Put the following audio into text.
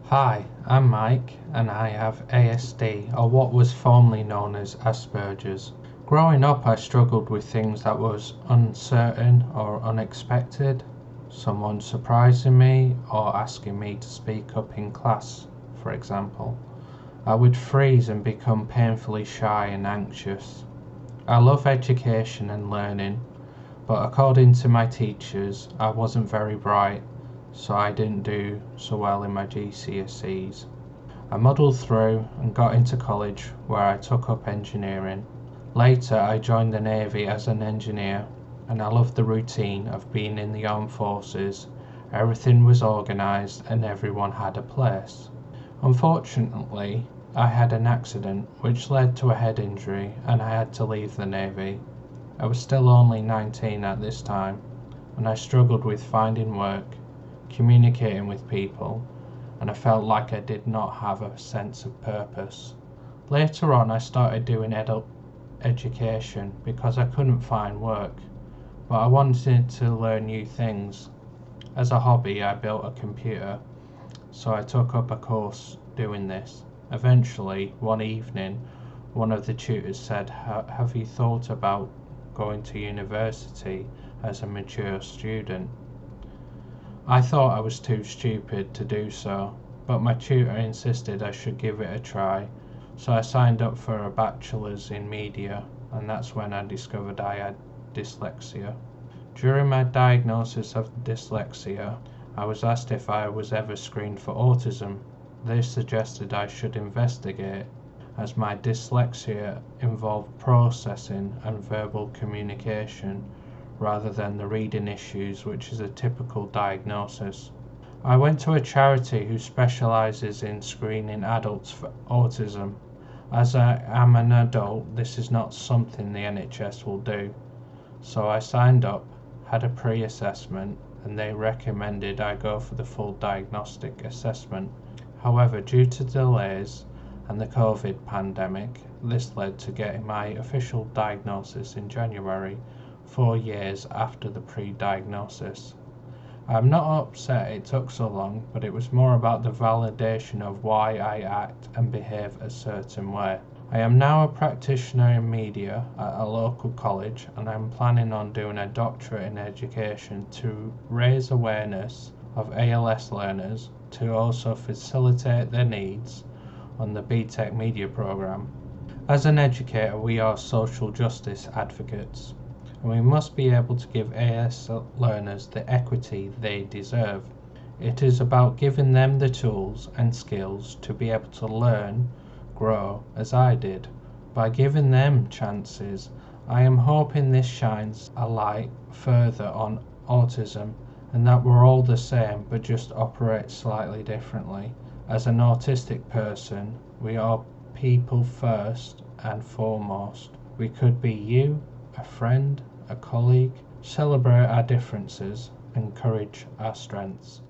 Hi, I'm Mike and I have ASD, or what was formerly known as Asperger's. Growing up, I struggled with things that was uncertain or unexpected, someone surprising me or asking me to speak up in class, for example. I would freeze and become painfully shy and anxious. I love education and learning, but according to my teachers, I wasn't very bright, so I didn't do so well in my GCSEs. I muddled through and got into college where I took up engineering. Later, I joined the Navy as an engineer, and I loved the routine of being in the armed forces. Everything was organised and everyone had a place. Unfortunately, I had an accident which led to a head injury and I had to leave the Navy. I was still only 19 at this time, and I struggled with finding work, communicating with people, and I felt like I did not have a sense of purpose. Later on, I started doing adult education because I couldn't find work, but I wanted to learn new things. As a hobby, I built a computer, so I took up a course doing this. Eventually, one evening, one of the tutors said, "Have you thought about going to university as a mature student?" I thought I was too stupid to do so, but my tutor insisted I should give it a try, so I signed up for a bachelor's in media, and that's when I discovered I had dyslexia. During my diagnosis of dyslexia, I was asked if I was ever screened for autism. They suggested I should investigate, as my dyslexia involved processing and verbal communication rather than the reading issues, which is a typical diagnosis. I went to a charity who specialises in screening adults for autism. As I am an adult, this is not something the NHS will do. So I signed up, had a pre-assessment, and they recommended I go for the full diagnostic assessment. However, due to delays and the COVID pandemic, this led to getting my official diagnosis in January, 4 years after the pre-diagnosis. I'm not upset it took so long, but it was more about the validation of why I act and behave a certain way. I am now a practitioner in media at a local college, and I'm planning on doing a doctorate in education to raise awareness of ALS learners, to also facilitate their needs on the BTEC media programme. As an educator, we are social justice advocates, and we must be able to give ALS learners the equity they deserve. It is about giving them the tools and skills to be able to learn, grow as I did. By giving them chances, I am hoping this shines a light further on autism, and that we're all the same but just operate slightly differently. As an autistic person, we are people first and foremost. We could be you, a friend, a colleague. Celebrate our differences, encourage our strengths.